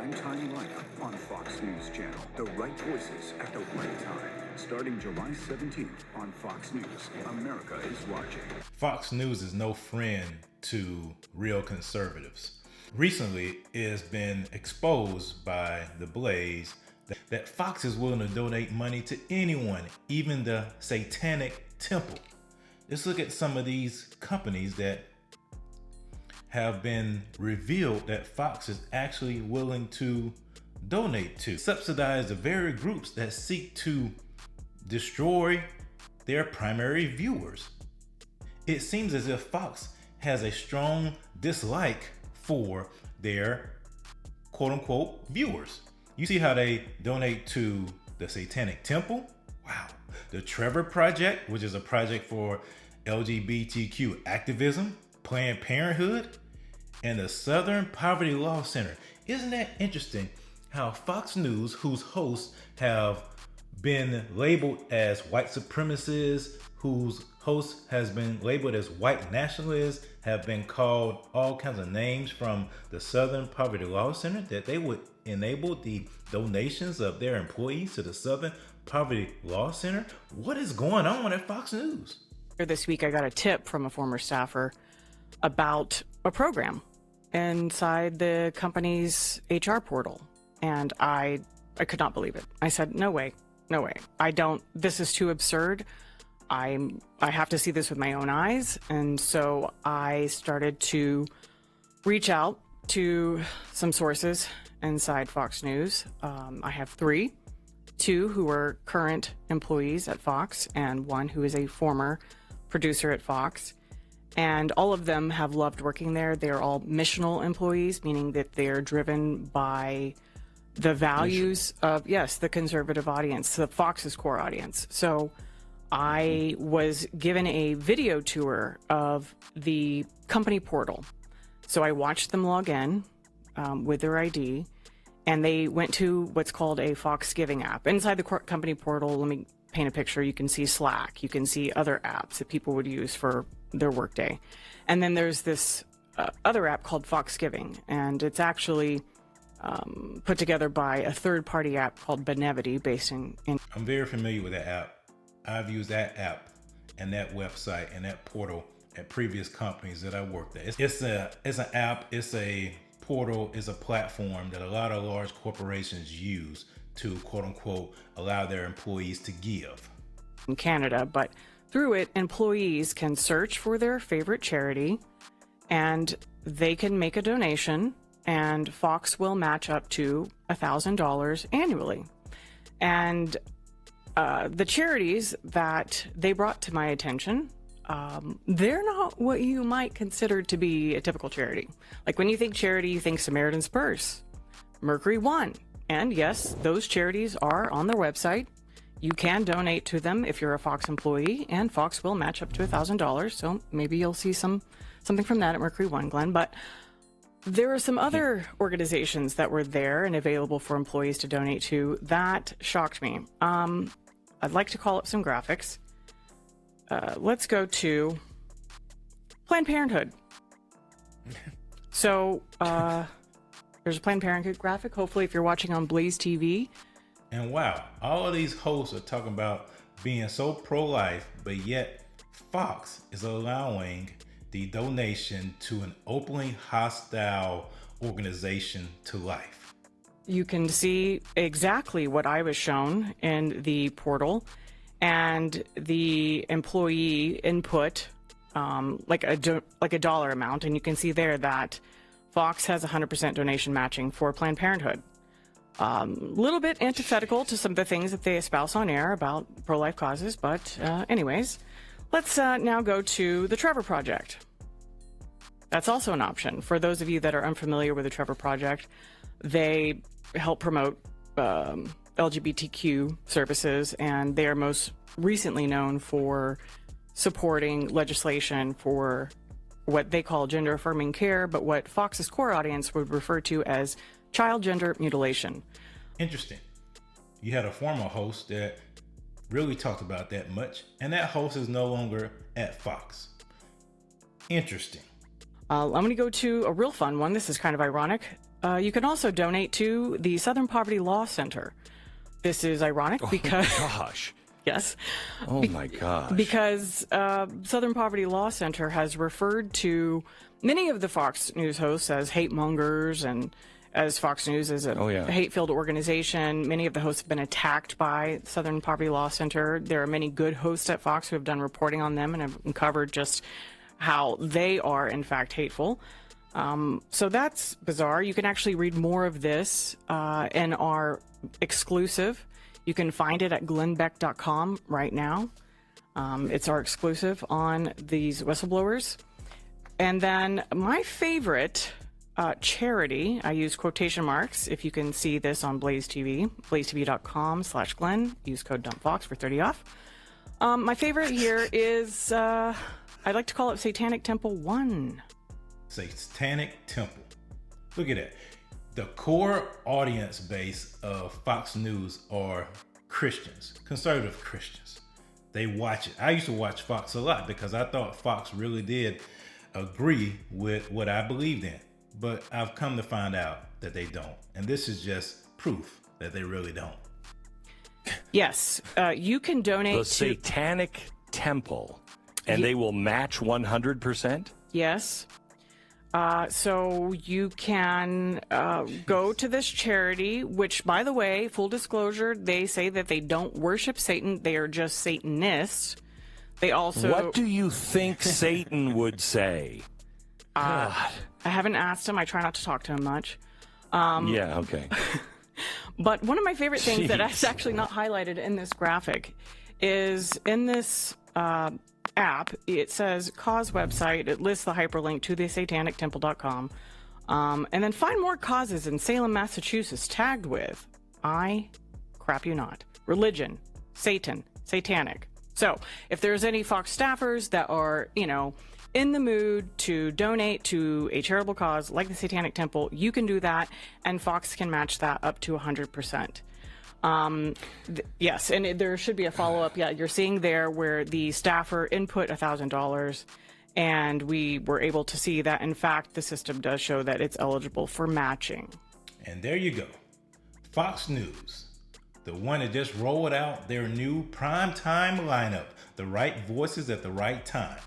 primetime lineup on Fox News Channel. The right voices at the right time. Starting July 17th on Fox News, America is watching. Fox News is no friend to real conservatives. Recently, it has been exposed by The Blaze that Fox is willing to donate money to anyone, even the Satanic Temple. Let's look at some of these companies that have been revealed that Fox is actually willing to donate to. Subsidize the very groups that seek to destroy their primary viewers. It seems as if Fox has a strong dislike for their quote-unquote viewers. You see how they donate to the Satanic Temple? Wow. The Trevor Project, which is a project for LGBTQ activism, Planned Parenthood, and the Southern Poverty Law Center. Isn't that interesting how Fox News, whose hosts have been labeled as white supremacists, whose host has been labeled as white nationalists, have been called all kinds of names from the Southern Poverty Law Center, that they would enable the donations of their employees to the Southern Poverty Law Center? What is going on at Fox News? This week, I got a tip from a former staffer about a program inside the company's HR portal. And I could not believe it. I said, no way. This is too absurd. I have to see this with my own eyes. And so I started to reach out to some sources inside Fox News. I have two who are current employees at Fox and one who is a former producer at Fox. And all of them have loved working there. They're all missional employees, meaning that they're driven by the values of, the conservative audience, the Fox's core audience. So I was given a video tour of the company portal. So I watched them log in with their ID, and they went to what's called a Fox Giving app. Inside the company portal, let me paint a picture. You can see Slack. You can see other apps that people would use for their workday. And then there's this other app called Fox Giving, and it's actually put together by a third-party app called Benevity, based in... I'm very familiar with that app. I've used that app and that website and that portal at previous companies that I worked at. It's an app, it's a portal, it's a platform that a lot of large corporations use to quote-unquote allow their employees to give. In Canada, but through it, employees can search for their favorite charity and they can make a donation, and Fox will match up to $1,000 annually. And the charities that they brought to my attention, they're not what you might consider to be a typical charity. Like when you think charity, you think Samaritan's Purse, Mercury One. And yes, those charities are on their website. You can donate to them if you're a Fox employee, and Fox will match up to $1,000. So maybe you'll see something from that at Mercury One, Glenn. But there are some other organizations that were there and available for employees to donate to. That shocked me. I'd like to call up some graphics. Let's go to Planned Parenthood. So there's a Planned Parenthood graphic. Hopefully, if you're watching on Blaze TV. And wow, all of these hosts are talking about being so pro-life, but yet Fox is allowing the donation to an openly hostile organization to life. You can see exactly what I was shown in the portal, and the employee input like a dollar amount, and you can see there that Fox has 100% donation matching for Planned Parenthood. A little bit antithetical to some of the things that they espouse on air about pro-life causes, but anyways, let's now go to the Trevor Project. That's also an option. For those of you that are unfamiliar with the Trevor Project, they help promote LGBTQ services, and they are most recently known for supporting legislation for what they call gender-affirming care, but what Fox's core audience would refer to as child gender mutilation. Interesting. You had a former host that really talked about that much, and that host is no longer at Fox. Interesting. I'm going to go to a real fun one. This is kind of ironic. You can also donate to the Southern Poverty Law Center. This is ironic because... Gosh. Yes. Oh my gosh. Because Southern Poverty Law Center has referred to many of the Fox News hosts as hate mongers, and as Fox News is a hate-filled organization. Many of the hosts have been attacked by Southern Poverty Law Center. There are many good hosts at Fox who have done reporting on them and have uncovered just how they are, in fact, hateful. So that's bizarre. You can actually read more of this in our exclusive. You can find it at glennbeck.com right now. It's our exclusive on these whistleblowers. And then my favorite charity, I use quotation marks if you can see this on Blaze TV, blazetv.com/Glenn. Use code DumpFox for 30 off. My favorite here is, I'd like to call it Satanic Temple 1. Satanic Temple. Look at that. The core audience base of Fox News are Christians, conservative Christians. They watch it. I used to watch Fox a lot because I thought Fox really did agree with what I believed in. But I've come to find out that they don't. And this is just proof that they really don't. Yes. You can donate the Satanic Temple, and they will match 100%? Yes. So you can go to this charity, which, by the way, full disclosure, they say that they don't worship Satan. They are just Satanists. They also... What do you think Satan would say? God. I haven't asked him. I try not to talk to him much. Yeah, okay. But one of my favorite things that is actually not highlighted in this graphic is in this app, it says cause website. It lists the hyperlink to the satanictemple.com. And then find more causes in Salem, Massachusetts, tagged with I crap you not, religion, Satan, satanic. So if there's any Fox staffers that are, in the mood to donate to a charitable cause like the Satanic Temple, you can do that, and Fox can match that up to 100%. Yes, and there should be a follow-up. Yeah, you're seeing there where the staffer input $1,000, and we were able to see that, in fact, the system does show that it's eligible for matching. And there you go. Fox News, the one that just rolled out their new primetime lineup, the right voices at the right time.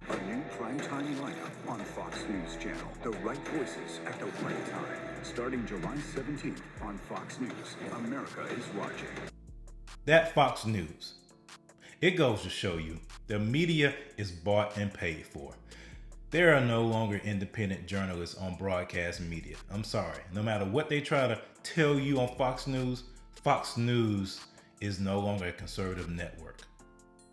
A new primetime lineup on Fox News Channel. The right voices at the right time. Starting July 17th on Fox News. America is watching. That Fox News. It goes to show you the media is bought and paid for. There are no longer independent journalists on broadcast media. I'm sorry. No matter what they try to tell you on Fox News is no longer a conservative network.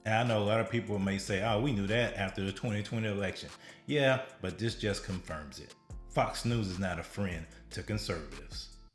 And I know a lot of people may say, oh, we knew that after the 2020 election. Yeah, but this just confirms it. Fox News is not a friend to conservatives.